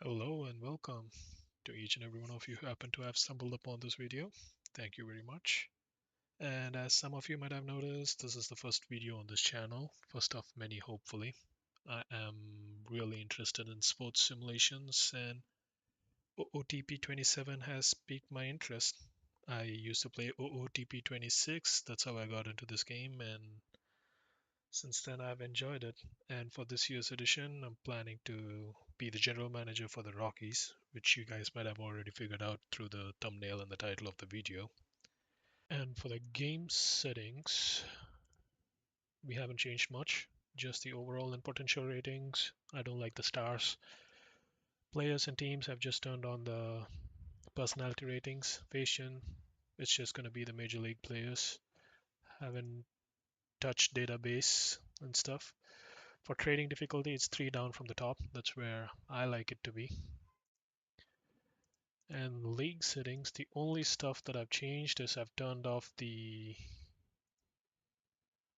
Hello and welcome to each and every one of you who happen to have stumbled upon this video. Thank you very much. And as some of you might have noticed, this is the first video on this channel, first of many hopefully. I am really interested in sports simulations and OOTP 27 has piqued my interest. I used to play OOTP 26, that's how I got into this game, and since then, I've enjoyed it. And for this year's edition, I'm planning to be the general manager for the Rockies, which you guys might have already figured out through the thumbnail and the title of the video. And for the game settings, we haven't changed much, just the overall and potential ratings. I don't like the stars. Players and teams have just turned on the personality ratings. Fashion, it's just going to be the major league players. Haven't touched database and stuff. For trading difficulty, it's 3 down from the top. That's where I like it to be. And league settings, the only stuff that I've changed is I've turned off the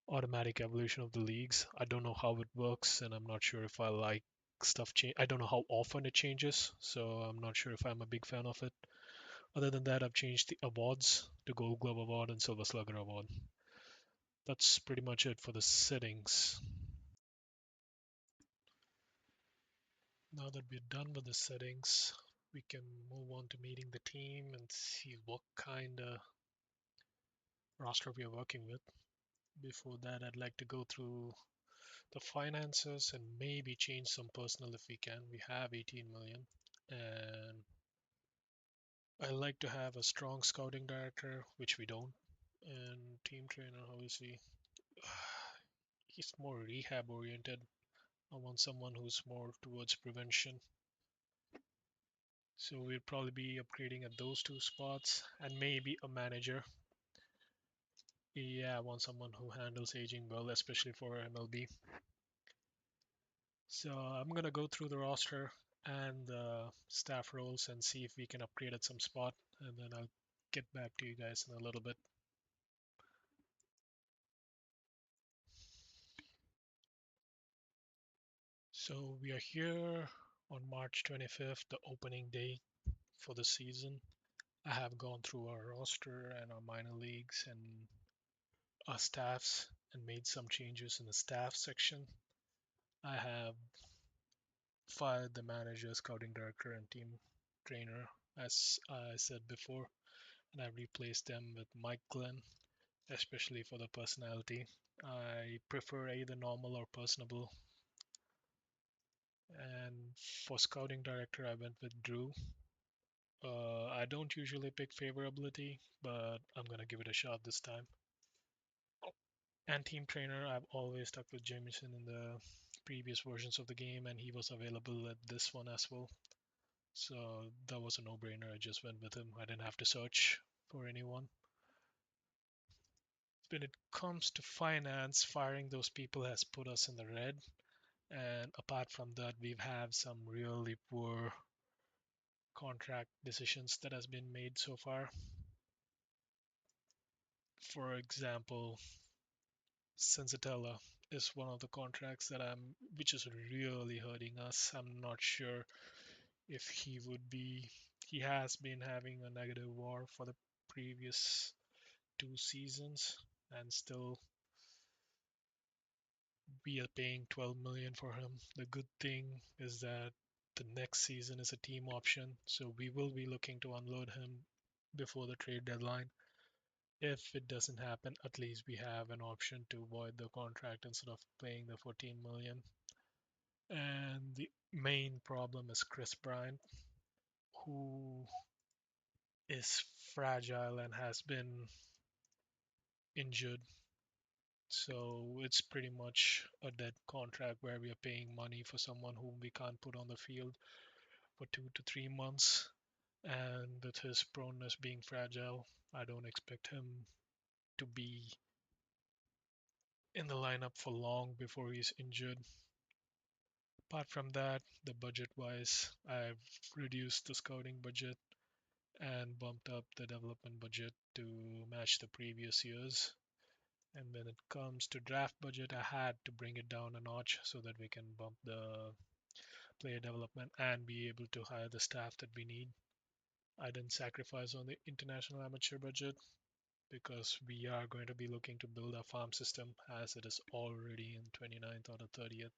automatic evolution of the leagues. I don't know how it works, and I'm not sure if I like stuff change. I don't know how often it changes, so I'm not sure if I'm a big fan of it. Other than that, I've changed the awards to Gold Glove Award and Silver Slugger Award. That's pretty much it for the settings. Now that we're done with the settings, we can move on to meeting the team and see what kind of roster we are working with. Before that, I'd like to go through the finances and maybe change some personal if we can. We have 18 million, and I like to have a strong scouting director, which we don't. And team trainer, obviously, he's more rehab oriented. I want someone who's more towards prevention. So we'll probably be upgrading at those two spots and maybe a manager. Yeah, I want someone who handles aging well, especially for MLB. So I'm gonna go through the roster and the staff roles and see if we can upgrade at some spot, and then I'll get back to you guys in a little bit. So we are here on March 25th, the opening day for the season. I have gone through our roster and our minor leagues and our staffs and made some changes in the staff section. I have fired the manager, scouting director, and team trainer, as I said before, and I replaced them with Mike Glenn, especially for the personality. I prefer either normal or personable. And for scouting director, I went with Drew. I don't usually pick favorability, but I'm gonna give it a shot this time. And team trainer, I've always stuck with Jameson in the previous versions of the game, and he was available at this one as well. So that was a no-brainer. I just went with him. I didn't have to search for anyone. When it comes to finance, firing those people has put us in the red. And apart from that, we've had some really poor contract decisions that has been made so far. For example, Sensatella is one of the contracts which is really hurting us. I'm not sure if he would be. He has been having a negative WAR for the previous 2 seasons, and still we are paying 12 million for him. The good thing is that the next season is a team option, so we will be looking to unload him before the trade deadline. If it doesn't happen, at least we have an option to void the contract instead of paying the 14 million. And the main problem is Chris Bryant, who is fragile and has been injured. So it's pretty much a dead contract where we are paying money for someone whom we can't put on the field for 2 to 3 months. And with his proneness being fragile, I don't expect him to be in the lineup for long before he's injured. Apart from that, the budget wise, I've reduced the scouting budget and bumped up the development budget to match the previous years. And when it comes to draft budget, I had to bring it down a notch so that we can bump the player development, and be able to hire the staff that we need. I didn't sacrifice on the international amateur budget because we are going to be looking to build a farm system as it is already in 29th or the 30th.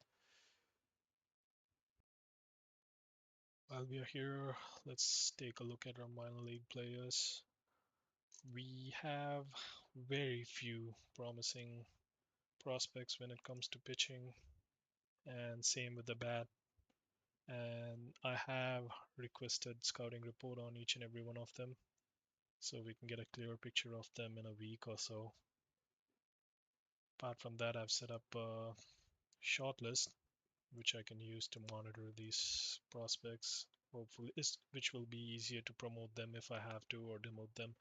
While we are here, let's take a look at our minor league players. We have very few promising prospects when it comes to pitching, and same with the bat. And I have requested scouting report on each and every one of them so we can get a clearer picture of them in a week or so. Apart from that, I've set up a shortlist which I can use to monitor these prospects, hopefully, which will be easier to promote them if I have to, or demote them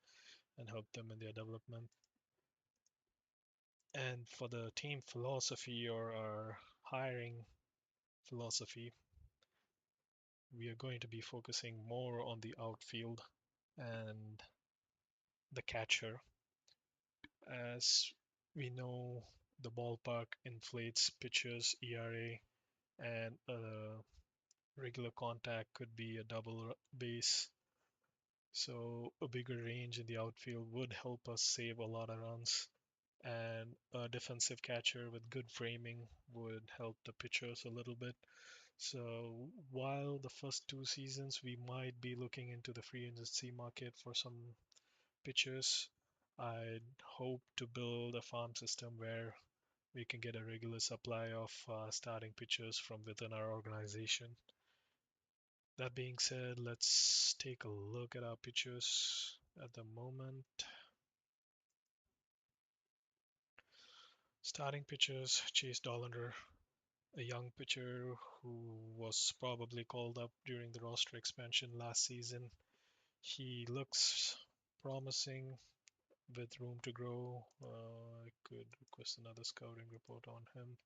and help them in their development. And for the team philosophy or our hiring philosophy, we are going to be focusing more on the outfield and the catcher. As we know, the ballpark inflates pitchers' ERA, and a regular contact could be a double base. So a bigger range in the outfield would help us save a lot of runs. And a defensive catcher with good framing would help the pitchers a little bit. So while the first 2 seasons we might be looking into the free agency market for some pitchers, I hope to build a farm system where we can get a regular supply of starting pitchers from within our organization. That being said, let's take a look at our pitchers at the moment. Starting pitchers, Chase Dollander, a young pitcher who was probably called up during the roster expansion last season. He looks promising with room to grow. I could request another scouting report on him.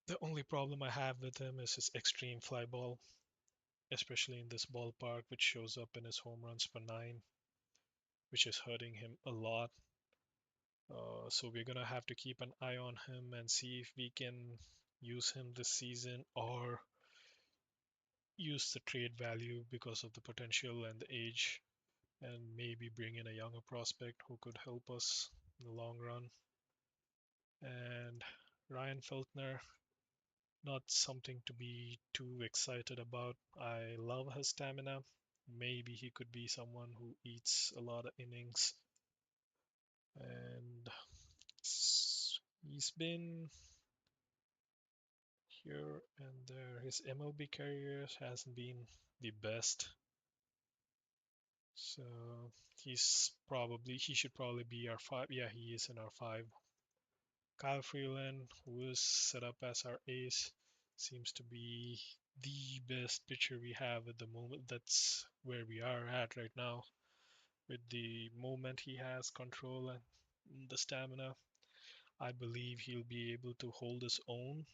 The only problem I have with him is his extreme fly ball, especially in this ballpark, which shows up in his home runs per nine, which is hurting him a lot. So we're gonna have to keep an eye on him and see if we can use him this season or use the trade value because of the potential and the age, and maybe bring in a younger prospect who could help us in the long run. And Ryan Feltner, not something to be too excited about. I love his stamina. Maybe he could be someone who eats a lot of innings. And he's been here and there. His MLB career hasn't been the best. So he should probably be our five. Yeah, he is in our five. Kyle Freeland, who is set up as our ace, seems to be the best pitcher we have at the moment. That's where we are at right now. With the moment he has control and the stamina, I believe he'll be able to hold his own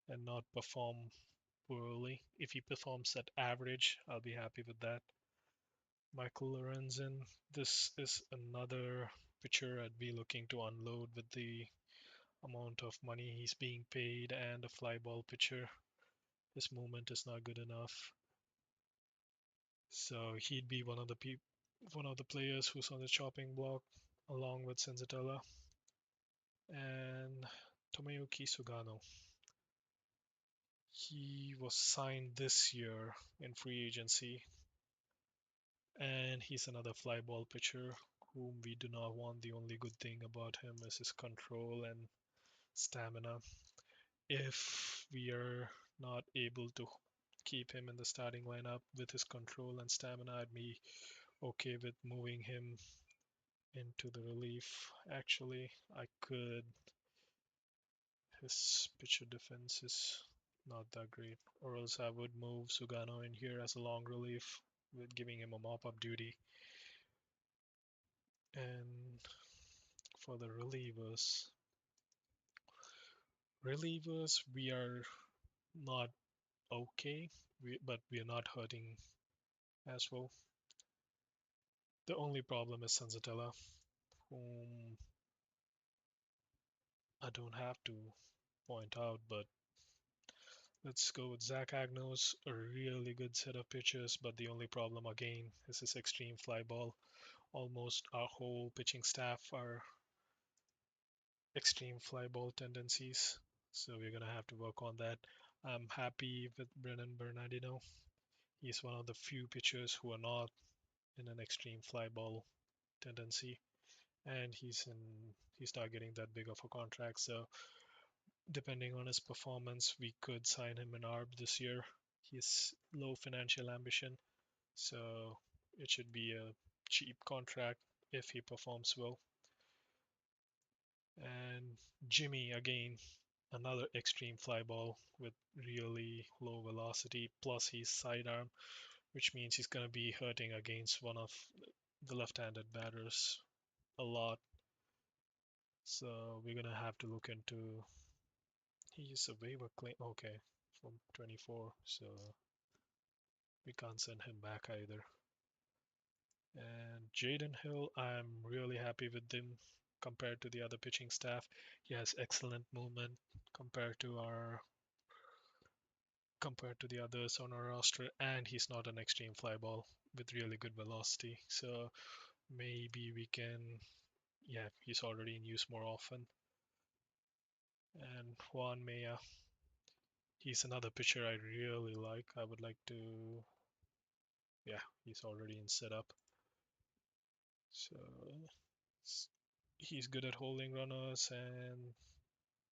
and not perform poorly. If he performs at average, I'll be happy with that. Michael Lorenzen, this is another pitcher I'd be looking to unload with the amount of money he's being paid and a fly ball pitcher. His movement is not good enough. So he'd be one of the players who's on the chopping block along with Senzatella and Tomoyuki Sugano. He was signed this year in free agency, and he's another fly ball pitcher whom we do not want. The only good thing about him is his control and stamina. If we are not able to keep him in the starting lineup with his control and stamina, I'd be okay with moving him into the relief. Actually, I could. His pitcher defense is not that great, or else I would move Sugano in here as a long relief with giving him a mop-up duty. And for the relievers, we are not okay, but we are not hurting as well. The only problem is Senzatella, whom I don't have to point out, but Let's go with Zach Agnos, a really good set of pitches, but the only problem again is his extreme fly ball. Almost our whole pitching staff are extreme fly ball tendencies, so we're gonna have to work on that. I'm happy with Brennan Bernardino. He's one of the few pitchers who are not in an extreme fly ball tendency, and he's not getting that big of a contract. So depending on his performance, we could sign him in ARB this year. He's low financial ambition, so it should be a cheap contract if he performs well. And Jimmy again, another extreme fly ball with really low velocity, plus he's sidearm, which means he's going to be hurting against one of the left-handed batters a lot. So we're going to have to look into. He's a waiver claim. Okay, from 24, so we can't send him back either. And Jaden Hill, I'm really happy with him compared to the other pitching staff. He has excellent movement compared to our compared to the others on our roster, and he's not an extreme fly ball with really good velocity. So maybe we can, yeah, he's already in use more often. And Juan Maya, he's another pitcher I really like. I would like to, yeah, he's already in setup. So he's good at holding runners, and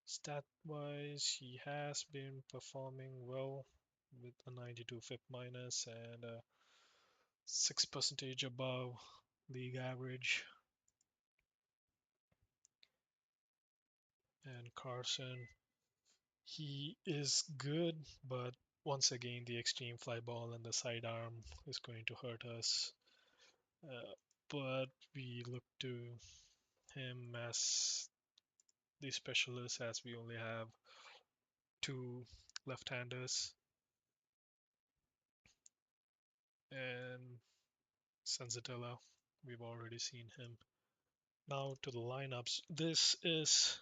stat wise, he has been performing well with a 92 FIP minus and a 6 percentage above league average. And Carson, he is good, but once again, the extreme fly ball and the sidearm is going to hurt us. Uh, but we look to him as the specialist, as we only have two left-handers. And Senzatella, we've already seen him. Now to the lineups. This is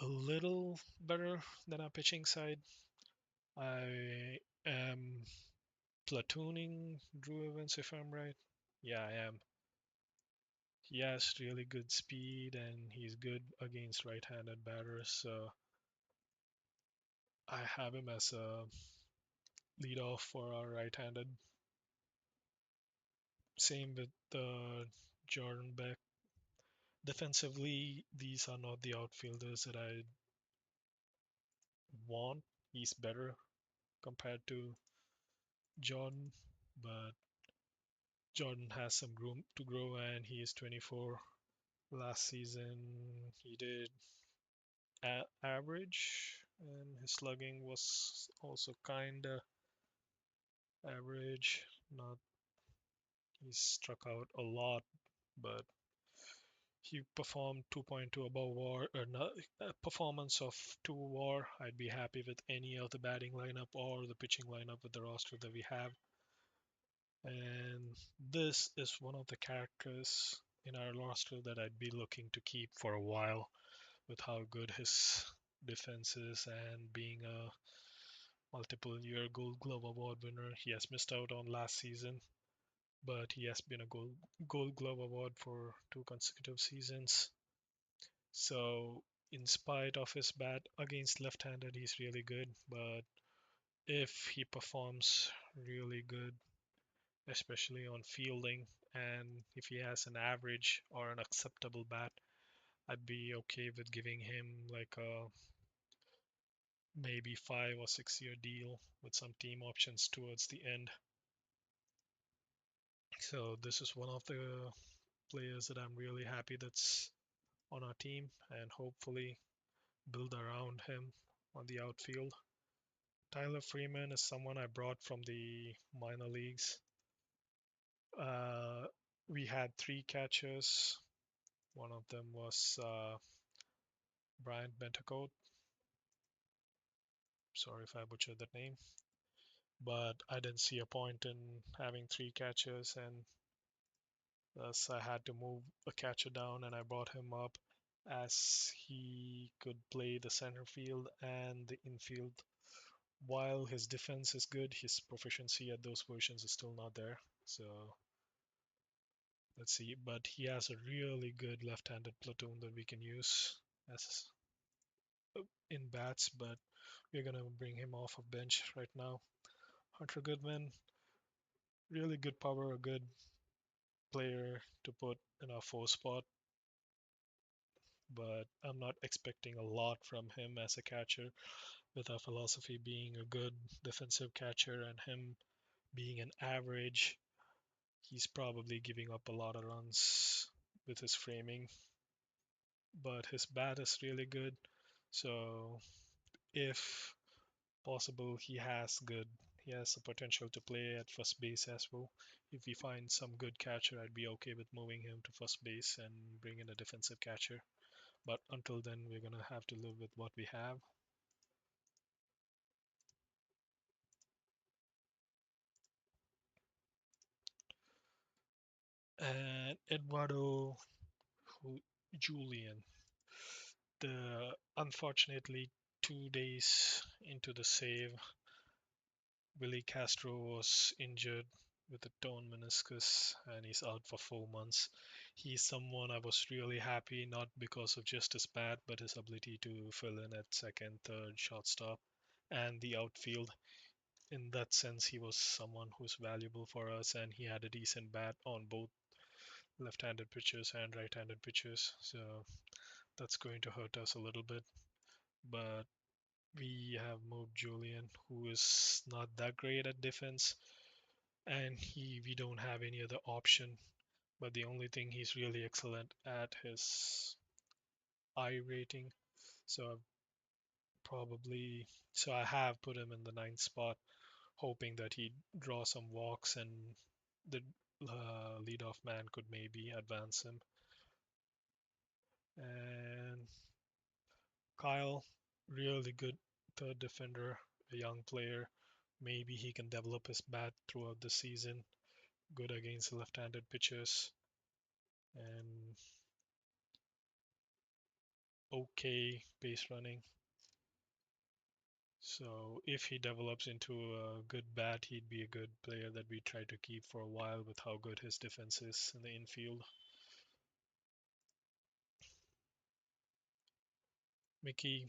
a little better than our pitching side. I am platooning Drew Evans if I'm right. Yeah, I am. He has really good speed and he's good against right-handed batters. So I have him as a leadoff for our right-handed. Same with Jordan Beck. Defensively, these are not the outfielders that I want. He's better compared to Jordan, but Jordan has some room to grow and he is 24. Last season, he did average and his slugging was also kinda average. Not he struck out a lot, but he performed 2.2 above war or not, a performance of 2 war. I'd be happy with any of the batting lineup or the pitching lineup with the roster that we have. And this is one of the characters in our roster that I'd be looking to keep for a while with how good his defense is and being a multiple year Gold Glove Award winner. He has missed out on last season, but he has been a Gold Glove Award for 2 consecutive seasons. So, in spite of his bat against left handed, he's really good. But if he performs really good, especially on fielding, and if he has an average or an acceptable bat, I'd be okay with giving him like a maybe 5 or 6 year deal with some team options towards the end. So this is one of the players that I'm really happy that's on our team and hopefully build around him on the outfield. Tyler Freeman is someone I brought from the minor leagues. Uh, we had 3 catchers. One of them was Brian Bentacote. Sorry if I butchered that name, but I didn't see a point in having 3 catchers, and thus I had to move a catcher down, and I brought him up as he could play the center field and the infield While his defense is good, his proficiency at those positions is still not there. So let's see. But he has a really good left-handed platoon that we can use as in bats. But we're gonna bring him off of bench right now. Hunter Goodman, really good power, a good player to put in our four spot. But I'm not expecting a lot from him as a catcher, with our philosophy being a good defensive catcher and him being an average. He's probably giving up a lot of runs with his framing, but his bat is really good. So if possible, he has the potential to play at first base as well. If we find some good catcher, I'd be okay with moving him to first base and bring in a defensive catcher. But until then, we're gonna have to live with what we have. And Eduardo Julian, the unfortunately 2 days into the save, Willie Castro was injured with a torn meniscus and he's out for 4 months. He's someone I was really happy, not because of just his bat, but his ability to fill in at second, third, shortstop, and the outfield. In that sense, he was someone who's valuable for us, and he had a decent bat on both left-handed pitchers and right-handed pitchers. So that's going to hurt us a little bit. But we have moved Julian, who is not that great at defense, and we don't have any other option. But the only thing he's really excellent at is I rating. So I've probably so I have put him in the ninth spot, hoping that he'd draw some walks and the leadoff man could maybe advance him. And Kyle, really good third defender, a young player. Maybe he can develop his bat throughout the season. Good against left-handed pitchers and okay base running. So if he develops into a good bat, he'd be a good player that we try to keep for a while with how good his defense is in the infield. Mickey,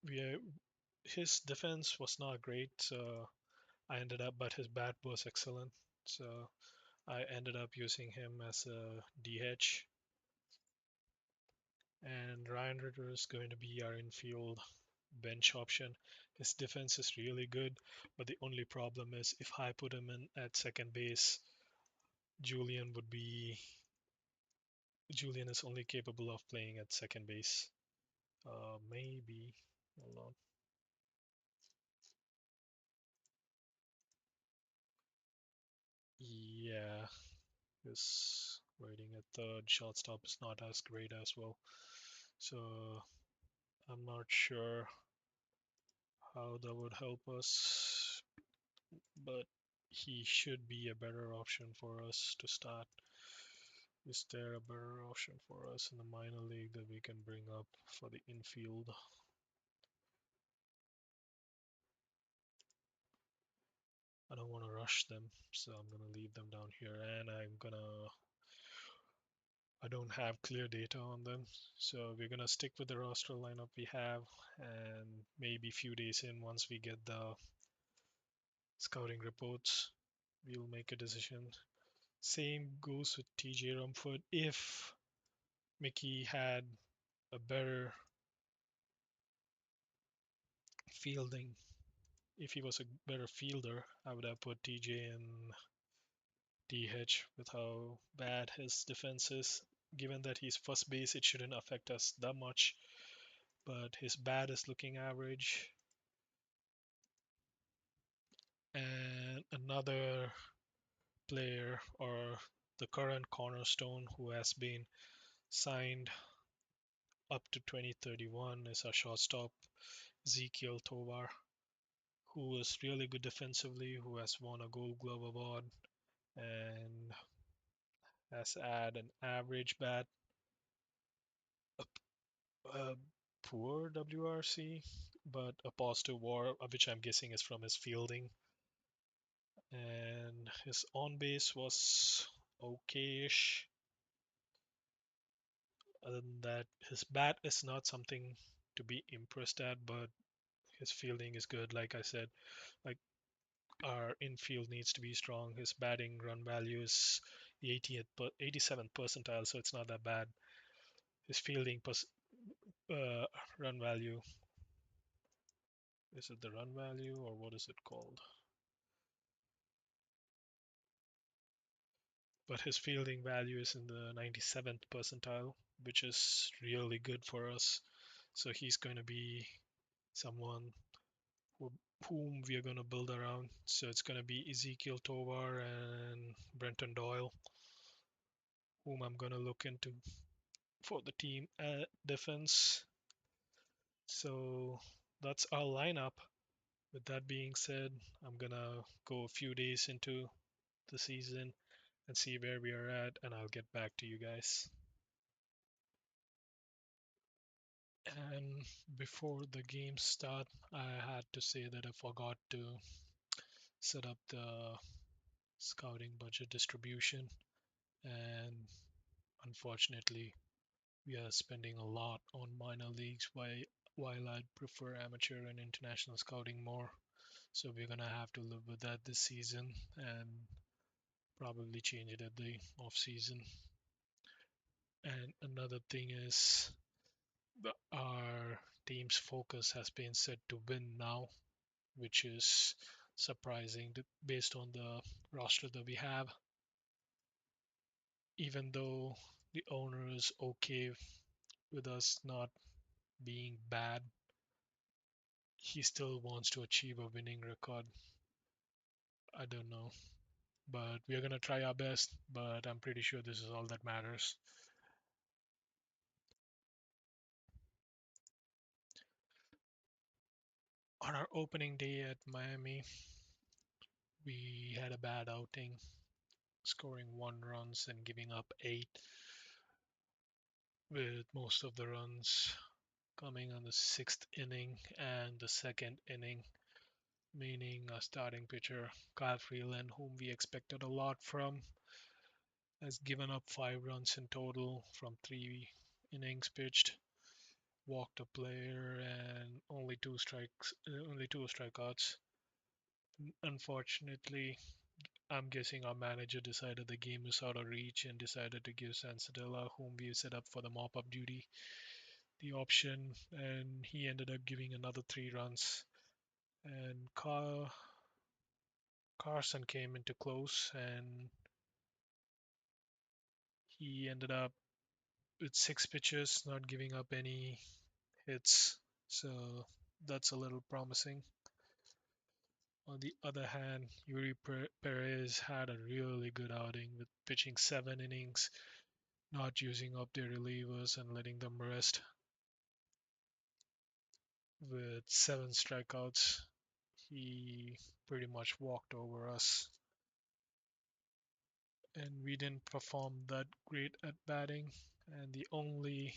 we his defense was not great, so I ended up, but his bat was excellent. So I ended up using him as a DH. And Ryan Ritter is going to be our infield bench option. His defense is really good, but the only problem is if I put him in at second base, Julian would be Julian is only capable of playing at second base. Maybe. Hold on. Yeah, his rating at third shortstop is not as great as well. So I'm not sure how that would help us, but he should be a better option for us to start. Is there a better option for us in the minor league that we can bring up for the infield? I don't want to rush them, so I'm gonna leave them down here, and I don't have clear data on them, so we're gonna stick with the roster lineup we have, and maybe a few days in, once we get the scouting reports, we'll make a decision. Same goes with TJ Rumford. If Mickey had a better fielding, if he was a better fielder, I would have put TJ in DH with how bad his defense is. Given that he's first base, it shouldn't affect us that much, but his bat is looking average. And another player, or the current cornerstone who has been signed up to 2031, is our shortstop, Ezekiel Tovar, who is really good defensively, who has won a Gold Glove award and has had an average bat, a, a poor WRC, but a positive WAR, which I'm guessing is from his fielding. And his on base was okayish. Other than that, his bat is not something to be impressed at, but his fielding is good. Like I said, like our infield needs to be strong. His batting run value is the 87th percentile, so it's not that bad. His fielding run value, is it the run value or what is it called? But his fielding value is in the 97th percentile, which is really good for us. So he's going to be someone whom we are going to build around. So it's going to be Ezekiel Tovar and Brenton Doyle, whom I'm going to look into for the team defense. So that's our lineup. With that being said, I'm going to go a few days into the season and see where we are at, and I'll get back to you guys. And before the game start, I had to say that I forgot to set up the scouting budget distribution, and unfortunately, we are spending a lot on minor leagues while I'd prefer amateur and international scouting more. So we're gonna have to live with that this season and probably change it at the off season. And another thing is our team's focus has been set to win now, which is surprising based on the roster that we have. Even though the owner is okay with us not being bad, he still wants to achieve a winning record. I don't know, but we're going to try our best, but I'm pretty sure this is all that matters. On our opening day at Miami, we had a bad outing, scoring 1 runs and giving up 8, with most of the runs coming on the 6th inning and the 2nd inning, meaning our starting pitcher, Kyle Freeland, whom we expected a lot from, has given up 5 runs in total from 3 innings pitched, walked a player, and only two strikeouts. Unfortunately, I'm guessing our manager decided the game is out of reach and decided to give Sansadilla, whom we set up for the mop-up duty, the option, and he ended up giving another 3 runs. And Carson came into close, and he ended up with 6 pitches, not giving up any hits. So that's a little promising. On the other hand, Yuri Perez had a really good outing with pitching 7 innings, not using up their relievers and letting them rest with 7 strikeouts. He pretty much walked over us, and we didn't perform that great at batting. And the only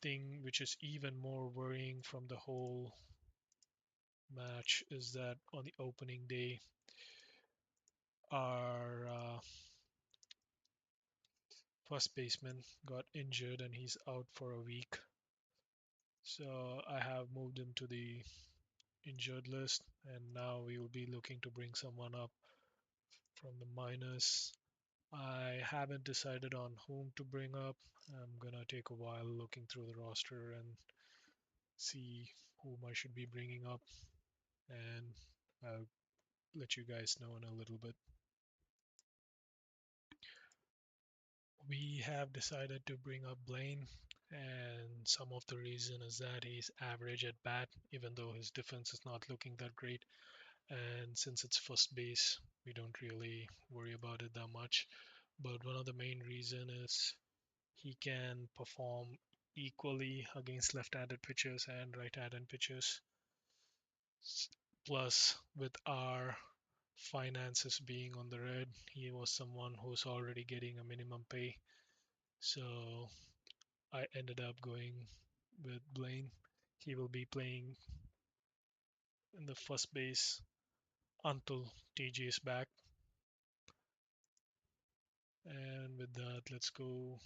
thing which is even more worrying from the whole match is that on the opening day, our first baseman got injured and he's out for a week. So I have moved him to the injured list, and now we will be looking to bring someone up from the minors. I haven't decided on whom to bring up. I'm gonna take a while looking through the roster and see whom I should be bringing up, and I'll let you guys know in a little bit. We have decided to bring up Blaine, and some of the reason is that he's average at bat, even though his defense is not looking that great. And since it's first base, we don't really worry about it that much. But one of the main reason is he can perform equally against left-handed pitchers and right-handed pitchers. Plus, with our finances being on the red, he was someone who's already getting a minimum pay. So I ended up going with Blaine. He will be playing in the first base until TJ is back. And with that, let's go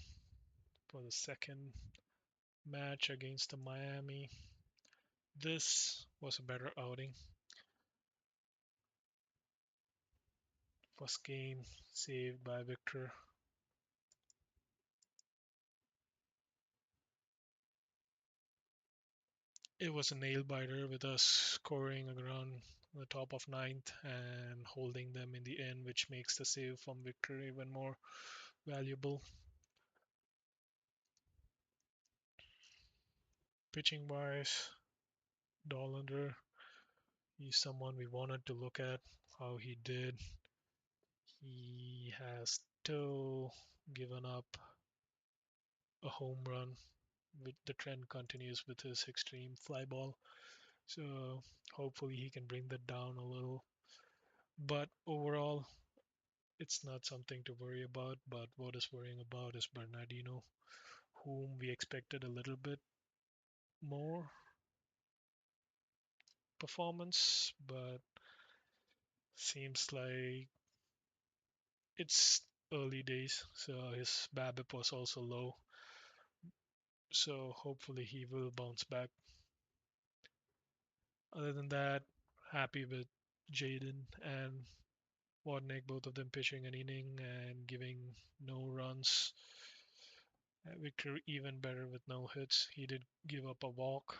for the second match against the Miami. This was a better outing. First game saved by Victor. It was a nail biter with us scoring around the top of ninth and holding them in the end, which makes the save from Victor even more valuable. Pitching wise, Dollander, he's someone we wanted to look at how he did. He has still given up a home run. With the trend continues with his extreme fly ball. So hopefully he can bring that down a little. But overall, it's not something to worry about. But what is worrying about is Bernardino, whom we expected a little bit more performance, but seems like it's early days. So his BABIP was also low. So hopefully he will bounce back. Other than that, happy with Jaden and Wadnick, both of them pitching an inning and giving no runs. Victor even better with no hits. He did give up a walk,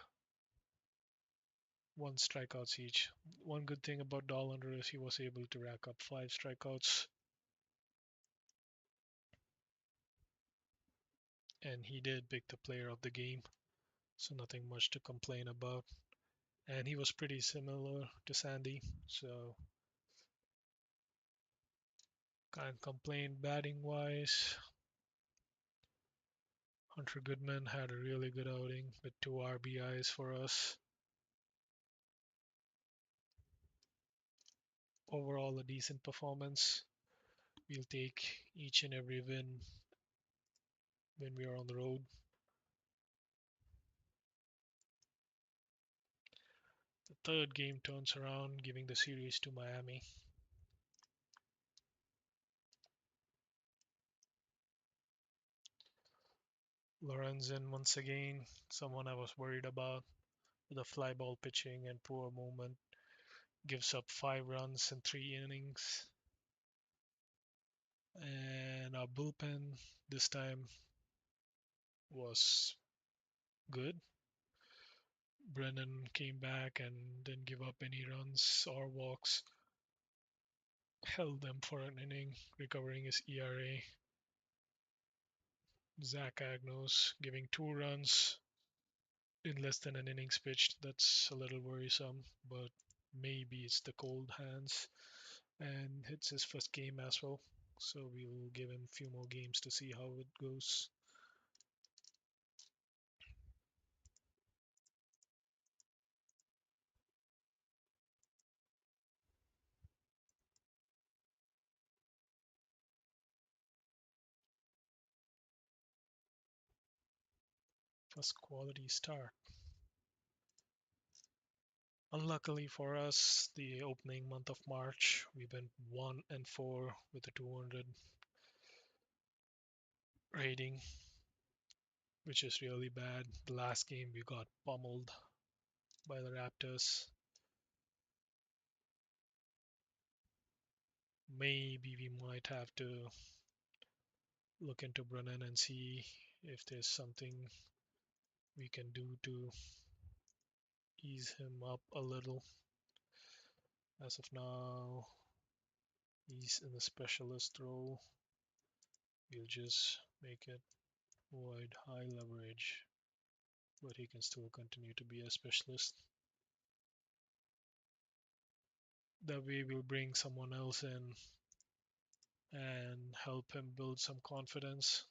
one strikeouts each. One good thing about Dollander is he was able to rack up 5 strikeouts, and he did pick the player of the game, so nothing much to complain about. And he was pretty similar to Sandy, so can't complain batting wise. Hunter Goodman had a really good outing with 2 RBIs for us. Overall, a decent performance. We'll take each and every win when we are on the road. The third game turns around, giving the series to Miami. Lorenzen, once again, someone I was worried about with the fly ball pitching and poor movement, gives up 5 runs in 3 innings. And our bullpen this time was good. Brennan came back and didn't give up any runs or walks, held them for an inning, recovering his ERA. Zach Agnos giving 2 runs in less than an innings pitched. That's a little worrisome, but maybe it's the cold hands. And it's his first game as well, so we'll give him a few more games to see how it goes. First quality start. Unluckily for us, the opening month of March, we went 1-4 with a 200 rating, which is really bad. The last game we got pummeled by the Raptors. Maybe we might have to look into Brennan and see if there's something we can do to ease him up a little. As of now, he's in the specialist role. We'll just make it wide high leverage, but he can still continue to be a specialist. That way we'll bring someone else in and help him build some confidence.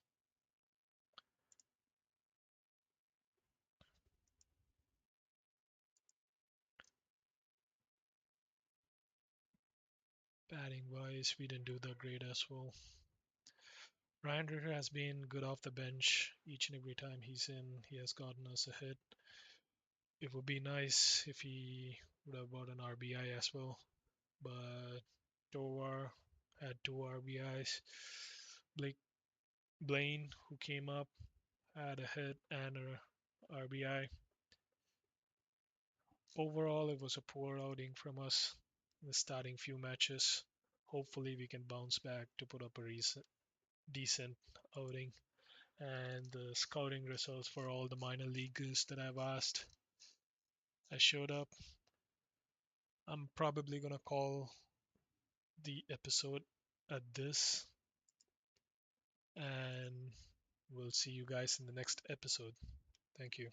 Batting wise, we didn't do that great as well. Ryan Ritter has been good off the bench. Each and every time he's in, he has gotten us a hit. It would be nice if he would have bought an RBI as well, but Tovar had two RBIs. Blake Blaine, who came up, had a hit and a RBI. Overall, it was a poor outing from us in the starting few matches. Hopefully, we can bounce back to put up a decent outing. And the scouting results for all the minor leaguers that I've asked, I showed up. I'm probably gonna call the episode at this, and we'll see you guys in the next episode. Thank you.